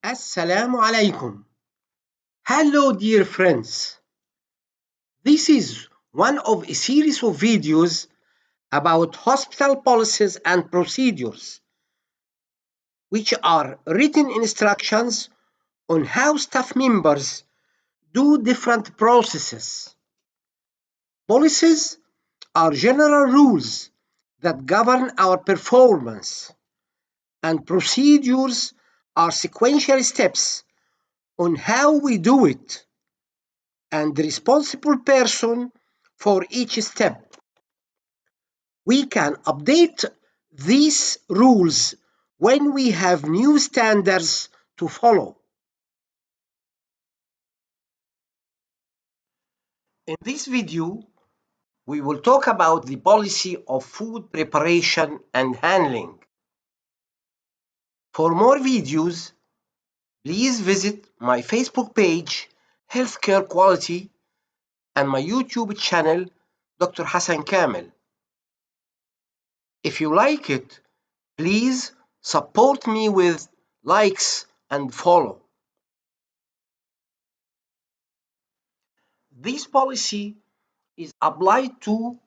Assalamu alaikum. Hello, dear friends. This is one of a series of videos about hospital policies and procedures, which are written instructions on how staff members do different processes. Policies are general rules that govern our performance, and procedures are sequential steps on how we do it, and the responsible person for each step. We can update these rules when we have new standards to follow. In this video, we will talk about the policy of food preparation and handling. For more videos, please visit my Facebook page, Healthcare Quality, and my YouTube channel, Dr. Hassan Kamel. If you like it, please support me with likes and follow. This policy is applied to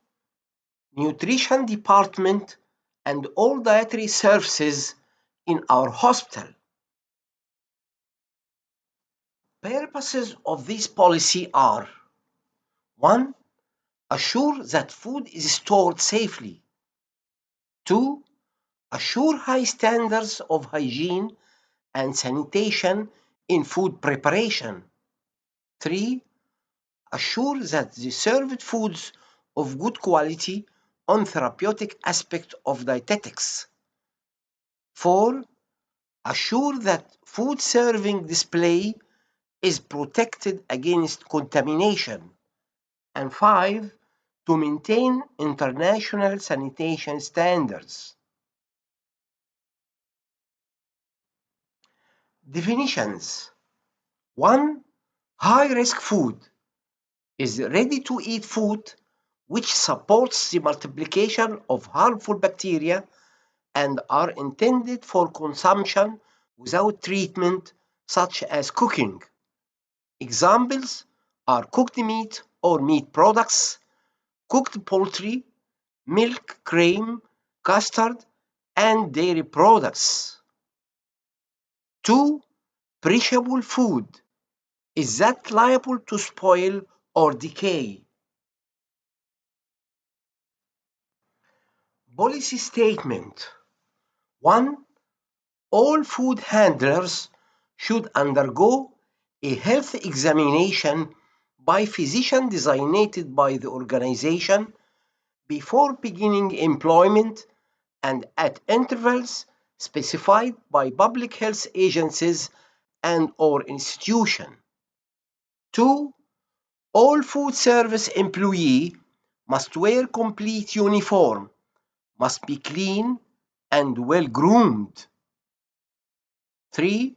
nutrition department and all dietary services in our hospital. Purposes of this policy are: 1. Assure that food is stored safely. 2. Assure high standards of hygiene and sanitation in food preparation. 3. Assure that the served foods of good quality on therapeutic aspect of dietetics. 4. Assure that food serving display is protected against contamination. And 5. To maintain international sanitation standards. Definitions: 1. High-risk food is ready-to-eat food which supports the multiplication of harmful bacteria and are intended for consumption without treatment, such as cooking. Examples are cooked meat or meat products, cooked poultry, milk, cream, custard, and dairy products. 2. Perishable food is that liable to spoil or decay. Policy statement: 1. All food handlers should undergo a health examination by physician designated by the organization before beginning employment and at intervals specified by public health agencies and/or institution. 2. All food service employee must wear complete uniform, must be clean and well groomed. 3.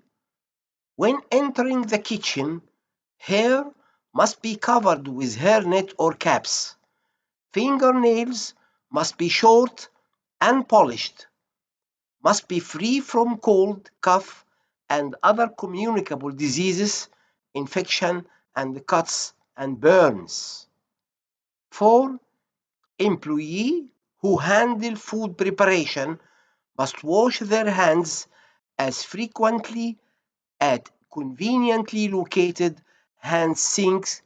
When entering the kitchen, hair must be covered with hairnet or caps. Fingernails must be short and polished. Must be free from cold, cough, and other communicable diseases, infection, and cuts and burns. 4. Employee who handle food preparation must wash their hands as frequently at conveniently located hand sinks.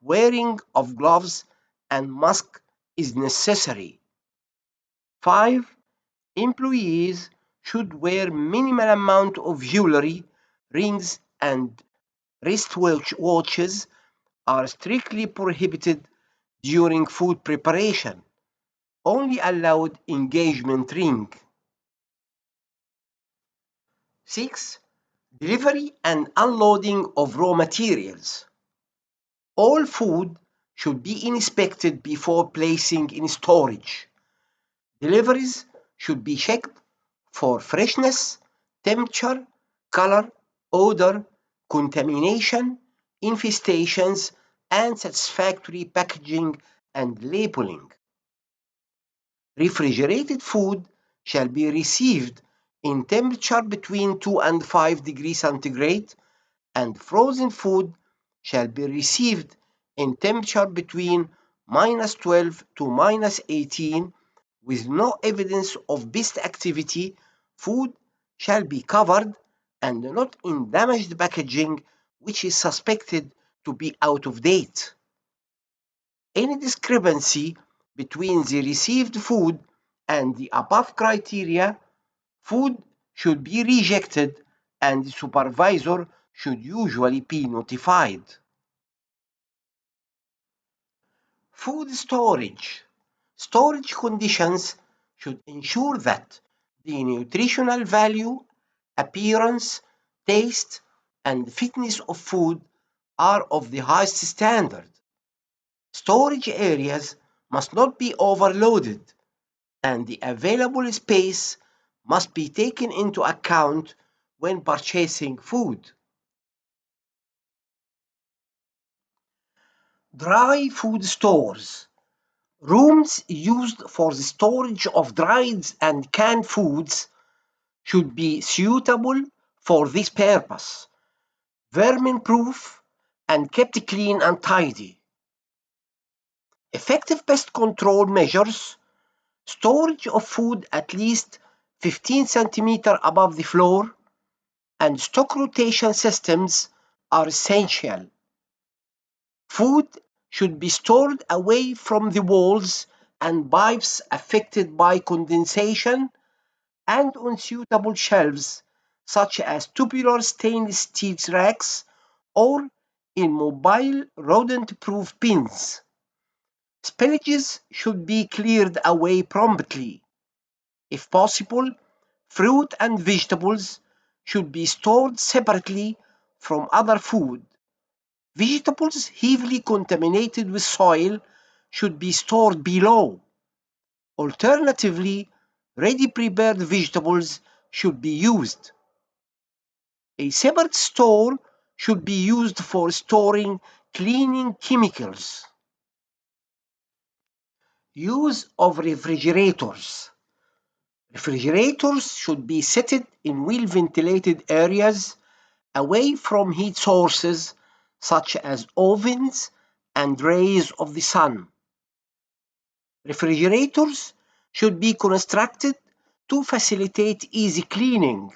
Wearing of gloves and mask is necessary. 5. Employees should wear minimal amount of jewelry, rings, and wristwatches are strictly prohibited during food preparation. Only allowed engagement ring. 6. Delivery and unloading of raw materials. All food should be inspected before placing in storage. Deliveries should be checked for freshness, temperature, color, odor, contamination, infestations, and satisfactory packaging and labeling. Refrigerated food shall be received in temperature between 2 and 5 degrees centigrade, and frozen food shall be received in temperature between -12 to -18 with no evidence of pest activity. Food shall be covered and not in damaged packaging which is suspected to be out of date. Any discrepancy between the received food and the above criteria, food should be rejected and the supervisor should usually be notified. Food storage. Storage conditions should ensure that the nutritional value, appearance, taste, and fitness of food are of the highest standard. Storage areas must not be overloaded, and the available space must be taken into account when purchasing food. Dry food stores. Rooms used for the storage of dried and canned foods should be suitable for this purpose, vermin-proof, and kept clean and tidy. Effective pest control measures. Storage of food at least 15 centimeters above the floor and stock rotation systems are essential. Food should be stored away from the walls and pipes affected by condensation and on suitable shelves such as tubular stainless steel racks or in mobile rodent-proof bins. Spillages should be cleared away promptly. If possible, fruit and vegetables should be stored separately from other food. Vegetables heavily contaminated with soil should be stored below. Alternatively, ready prepared vegetables should be used. A separate store should be used for storing cleaning chemicals. Use of refrigerators. Refrigerators should be set in well-ventilated areas away from heat sources such as ovens and rays of the sun. Refrigerators should be constructed to facilitate easy cleaning.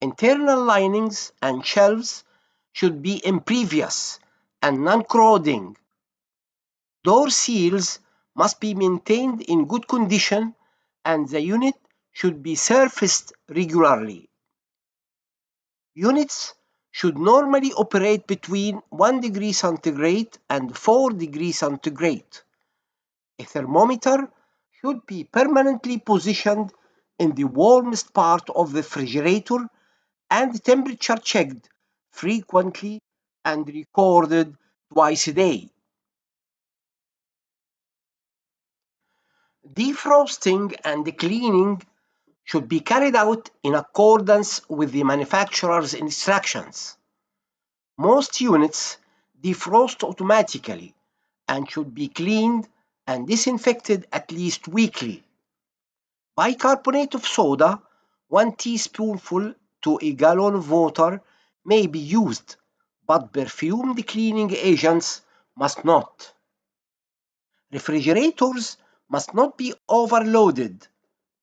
Internal linings and shelves should be impervious and non-corroding. Door seals must be maintained in good condition and the unit should be serviced regularly. Units should normally operate between 1 degree centigrade and 4 degrees centigrade. A thermometer should be permanently positioned in the warmest part of the refrigerator and temperature checked frequently and recorded twice a day. Defrosting and cleaning should be carried out in accordance with the manufacturer's instructions. Most units defrost automatically and should be cleaned and disinfected at least weekly. Bicarbonate of soda, 1 teaspoonful to a gallon of water, may be used, but perfumed cleaning agents must not. Refrigerators must not be overloaded,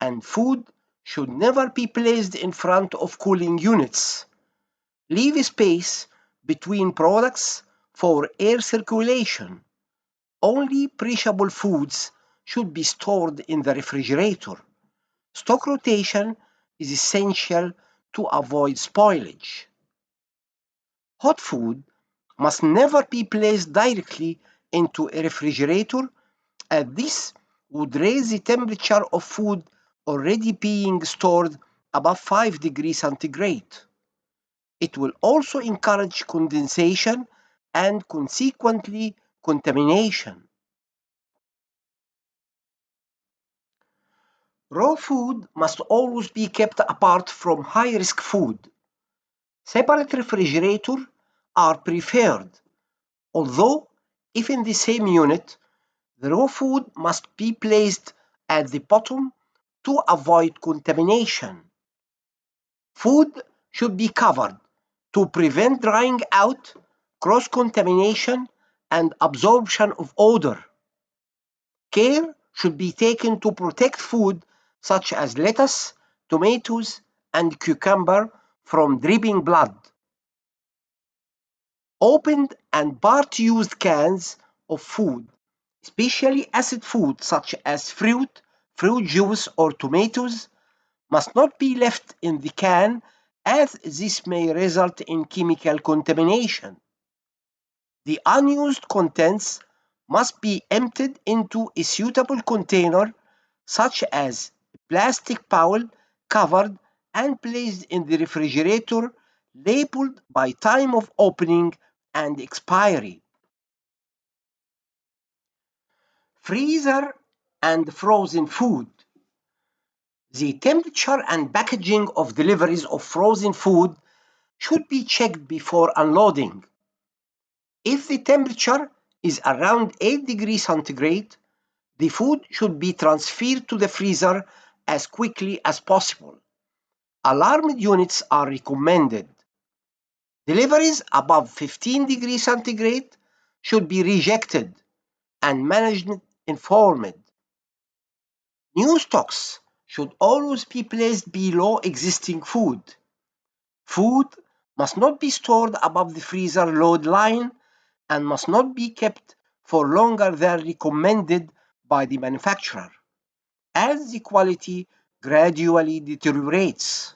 and food should never be placed in front of cooling units. Leave space between products for air circulation. Only perishable foods should be stored in the refrigerator. Stock rotation is essential to avoid spoilage. Hot food must never be placed directly into a refrigerator, as this would raise the temperature of food already being stored above 5 degrees centigrade. It will also encourage condensation and consequently contamination. Raw food must always be kept apart from high-risk food. Separate refrigerators are preferred, although if in the same unit, the raw food must be placed at the bottom to avoid contamination. Food should be covered to prevent drying out, cross-contamination, and absorption of odor. Care should be taken to protect food such as lettuce, tomatoes, and cucumber from dripping blood. Opened and part-used cans of food, especially acid food such as fruit, fruit juice, or tomatoes, must not be left in the can as this may result in chemical contamination. The unused contents must be emptied into a suitable container, such as a plastic bowl, covered and placed in the refrigerator, labeled by time of opening and expiry. Freezer and frozen food. The temperature and packaging of deliveries of frozen food should be checked before unloading. If the temperature is around 8 degrees centigrade, the food should be transferred to the freezer as quickly as possible. Alarmed units are recommended. Deliveries above 15 degrees centigrade should be rejected and management informed. New stocks should always be placed below existing food. Food must not be stored above the freezer load line and must not be kept for longer than recommended by the manufacturer, as the quality gradually deteriorates.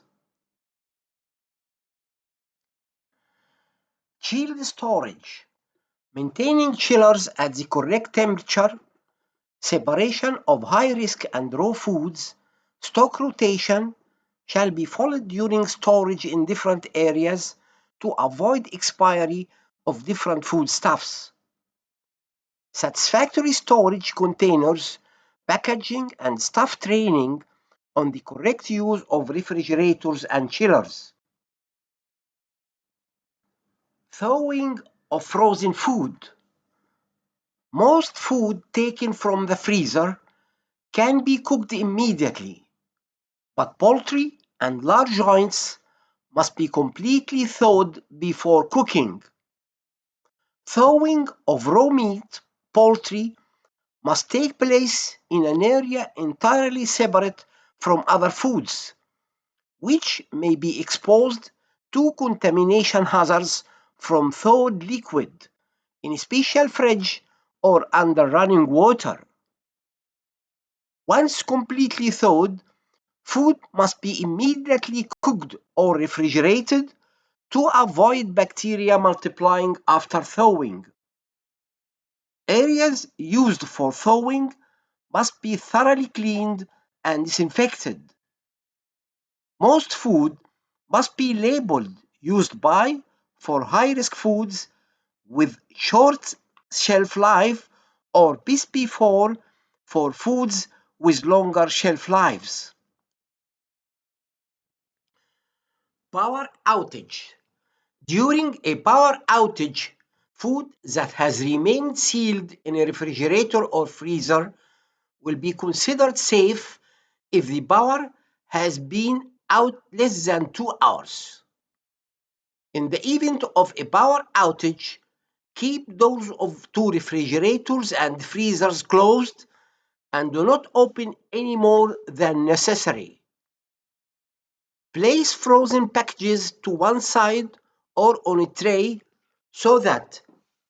Chilled storage. Maintaining chillers at the correct temperature, separation of high-risk and raw foods, stock rotation shall be followed during storage in different areas to avoid expiry of different foodstuffs. Satisfactory storage containers, packaging, and staff training on the correct use of refrigerators and chillers. Thawing of frozen food. Most food taken from the freezer can be cooked immediately, but poultry and large joints must be completely thawed before cooking. Thawing of raw meat, poultry, must take place in an area entirely separate from other foods, which may be exposed to contamination hazards from thawed liquid in a special fridge or under running water. Once completely thawed, food must be immediately cooked or refrigerated to avoid bacteria multiplying after thawing. Areas used for thawing must be thoroughly cleaned and disinfected. Most food must be labeled used by for high-risk foods with short shelf life or BSP4 for foods with longer shelf lives. Power outage. During a power outage, food that has remained sealed in a refrigerator or freezer will be considered safe if the power has been out less than 2 hours. In the event of a power outage, keep doors of two refrigerators and freezers closed and do not open any more than necessary. Place frozen packages to one side or on a tray so that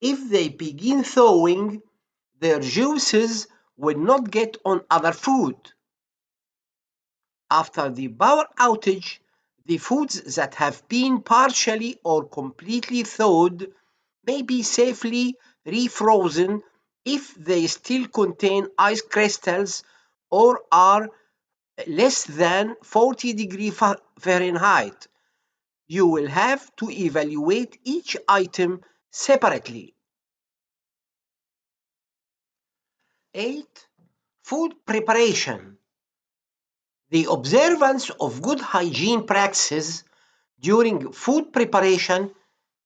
if they begin thawing, their juices will not get on other food. After the power outage, the foods that have been partially or completely thawed may be safely refrozen if they still contain ice crystals or are less than 40 degrees Fahrenheit. You will have to evaluate each item separately. 8. Food preparation. The observance of good hygiene practices during food preparation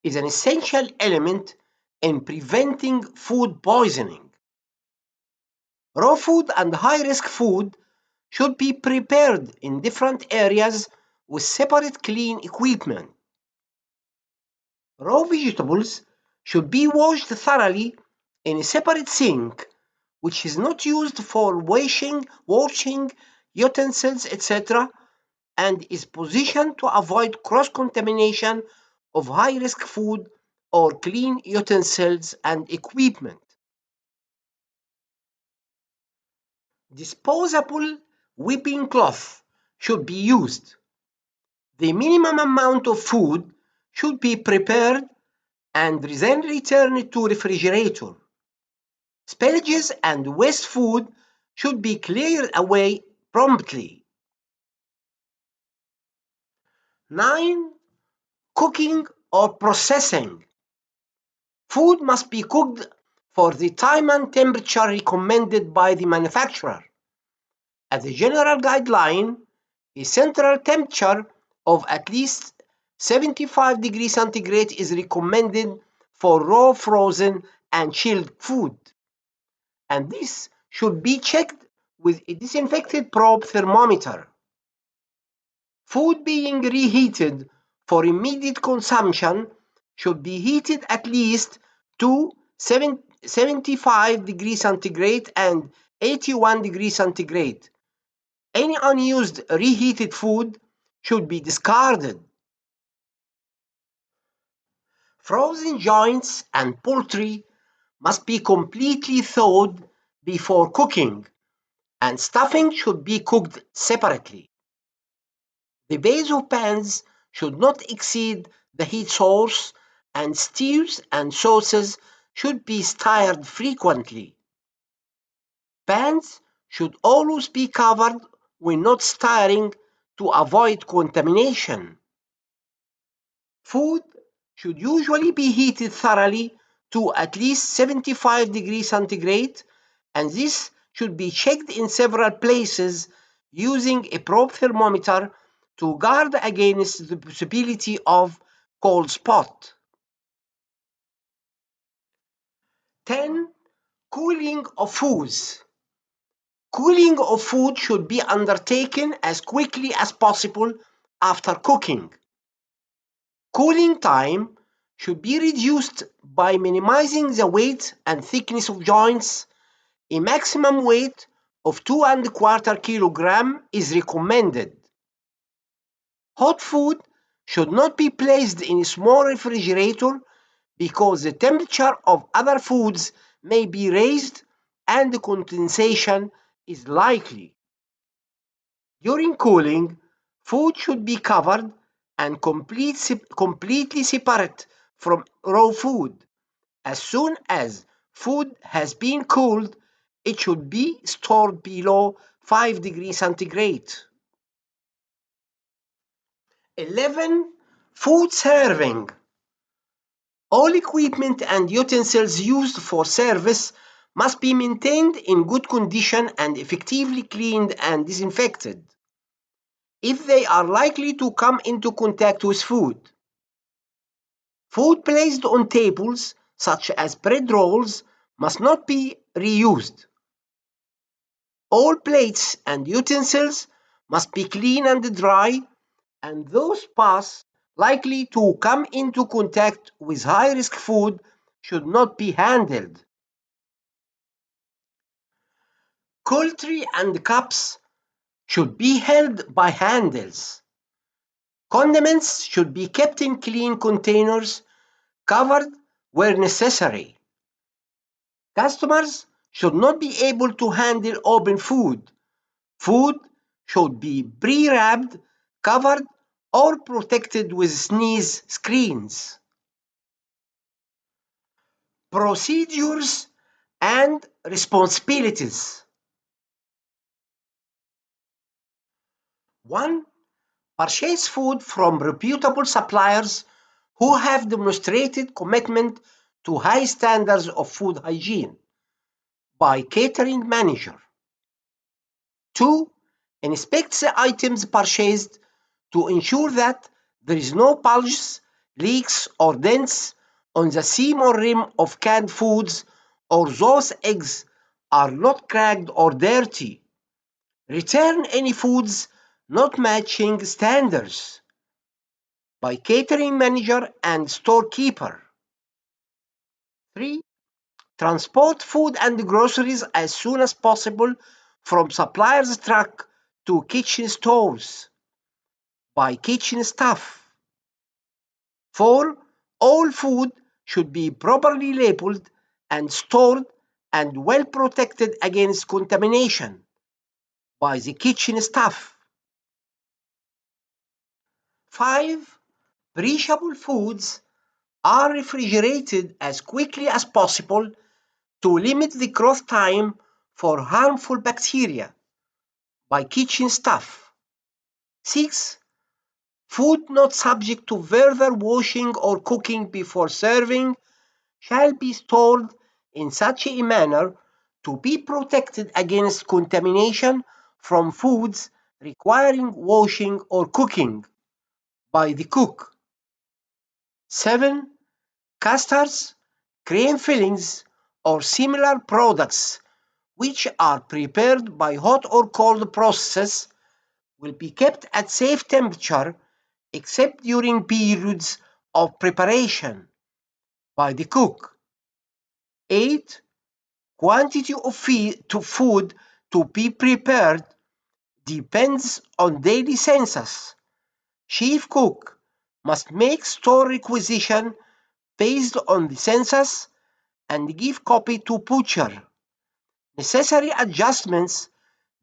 is an essential element in preventing food poisoning. Raw food and high-risk food should be prepared in different areas with separate clean equipment. Raw vegetables should be washed thoroughly in a separate sink, which is not used for washing utensils, etc., and is positioned to avoid cross-contamination of high-risk food or clean utensils and equipment. Disposable whipping cloth should be used. The minimum amount of food should be prepared and then returned to refrigerator. Spillages and waste food should be cleared away promptly. 9. Cooking or processing. Food must be cooked for the time and temperature recommended by the manufacturer. As a general guideline, a central temperature of at least 75 degrees centigrade is recommended for raw, frozen, and chilled food. And this should be checked with a disinfected probe thermometer. Food being reheated for immediate consumption should be heated at least to 75 degrees centigrade and 81 degrees centigrade. Any unused reheated food should be discarded. Frozen joints and poultry must be completely thawed before cooking, and stuffing should be cooked separately. The base of pans should not exceed the heat source, and stews and sauces should be stirred frequently. Pans should always be covered when not stirring to avoid contamination. Food should usually be heated thoroughly to at least 75 degrees centigrade, and this should be checked in several places using a probe thermometer to guard against the possibility of cold spot. 10. Cooling of foods. Cooling of food should be undertaken as quickly as possible after cooking. Cooling time should be reduced by minimizing the weight and thickness of joints. A maximum weight of 2¼ kilogram is recommended. Hot food should not be placed in a small refrigerator because the temperature of other foods may be raised and the condensation is likely. During cooling, food should be covered and completely separate from raw food. As soon as food has been cooled, it should be stored below 5 degrees centigrade. 11. Food serving. All equipment and utensils used for service must be maintained in good condition and effectively cleaned and disinfected if they are likely to come into contact with food. Food placed on tables, such as bread rolls, must not be reused. All plates and utensils must be clean and dry, and those parts likely to come into contact with high-risk food should not be handled. Cutlery and cups should be held by handles. Condiments should be kept in clean containers, covered where necessary. Customers should not be able to handle open food. Food should be pre-wrapped, covered, or protected with sneeze screens. Procedures and responsibilities. 1. Purchase food from reputable suppliers who have demonstrated commitment to high standards of food hygiene by catering manager. 2. Inspect the items purchased to ensure that there is no bulges, leaks, or dents on the seam or rim of canned foods, or those eggs are not cracked or dirty. Return any foods not matching standards by catering manager and storekeeper. 3. Transport food and groceries as soon as possible from supplier's truck to kitchen stores by kitchen staff. 4. All food should be properly labeled and stored and well protected against contamination by the kitchen staff. 5. Perishable foods are refrigerated as quickly as possible to limit the growth time for harmful bacteria by kitchen staff. 6. Food not subject to further washing or cooking before serving shall be stored in such a manner to be protected against contamination from foods requiring washing or cooking by the cook. 7. Custards, cream fillings, or similar products which are prepared by hot or cold processes will be kept at safe temperature except during periods of preparation by the cook. 8. Quantity of food to be prepared depends on daily census. Chief cook must make store requisition based on the census and give copy to butcher. Necessary adjustments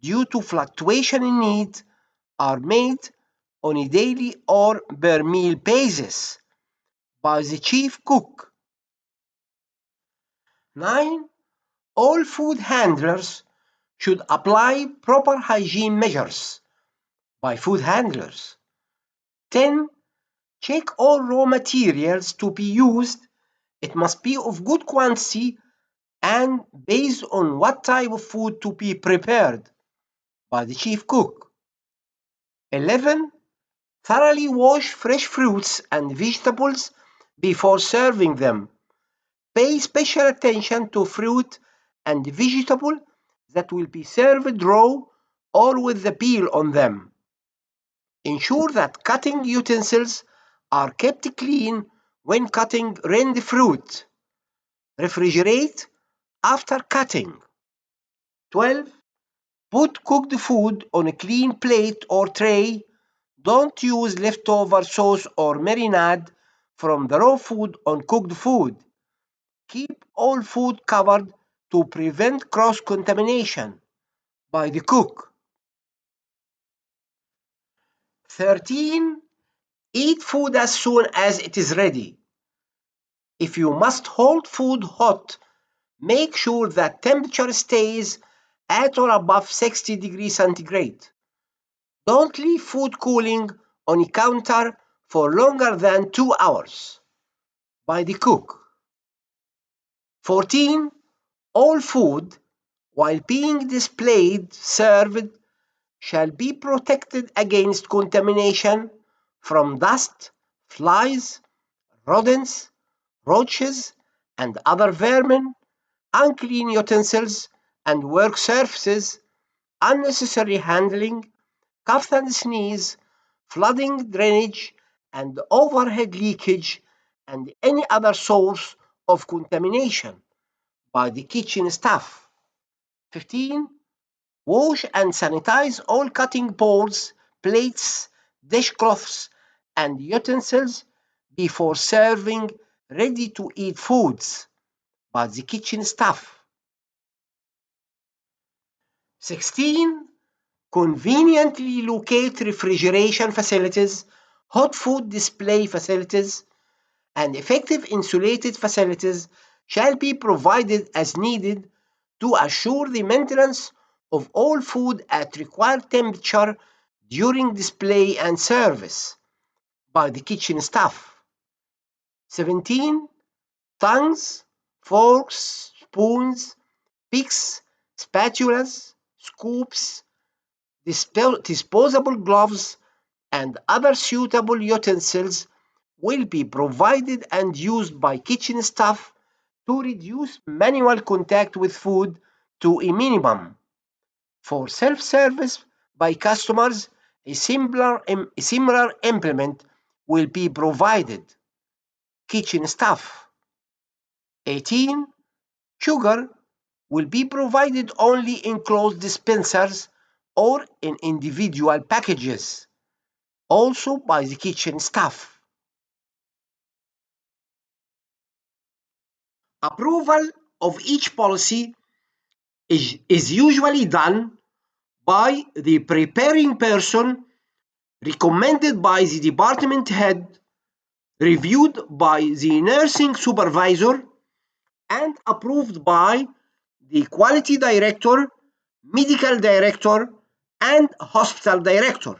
due to fluctuation in need are made on a daily or per meal basis by the chief cook. 9. All food handlers should apply proper hygiene measures by food handlers. 10. Check all raw materials to be used. It must be of good quantity and based on what type of food to be prepared by the chief cook. 11. Thoroughly wash fresh fruits and vegetables before serving them. Pay special attention to fruit and vegetable that will be served raw or with the peel on them. Ensure that cutting utensils are kept clean when cutting rind fruit. Refrigerate after cutting. 12. Put cooked food on a clean plate or tray. Don't use leftover sauce or marinade from the raw food on cooked food. Keep all food covered to prevent cross-contamination by the cook. 13. Eat food as soon as it is ready. If you must hold food hot, make sure that temperature stays at or above 60 degrees centigrade. Don't leave food cooling on a counter for longer than 2 hours by the cook. 14. All food, while being displayed, served, shall be protected against contamination from dust, flies, rodents, roaches, and other vermin, unclean utensils and work surfaces, unnecessary handling, cough and sneeze, flooding drainage, and overhead leakage, and any other source of contamination by the kitchen staff. 15. Wash and sanitize all cutting boards, plates, dishcloths, and utensils before serving ready-to-eat foods by the kitchen staff. 16. Conveniently locate refrigeration facilities, hot food display facilities, and effective insulated facilities shall be provided as needed to assure the maintenance of all food at required temperature during display and service by the kitchen staff. 17. Tongues, forks, spoons, picks, spatulas, scoops, disposable gloves, and other suitable utensils will be provided and used by kitchen staff to reduce manual contact with food to a minimum. For self-service by customers, A similar implement will be provided. Kitchen staff. 18. Sugar will be provided only in closed dispensers or in individual packages, also by the kitchen staff. Approval of each policy is usually done by the preparing person, recommended by the department head, reviewed by the nursing supervisor, and approved by the quality director, medical director, and hospital director.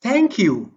Thank you.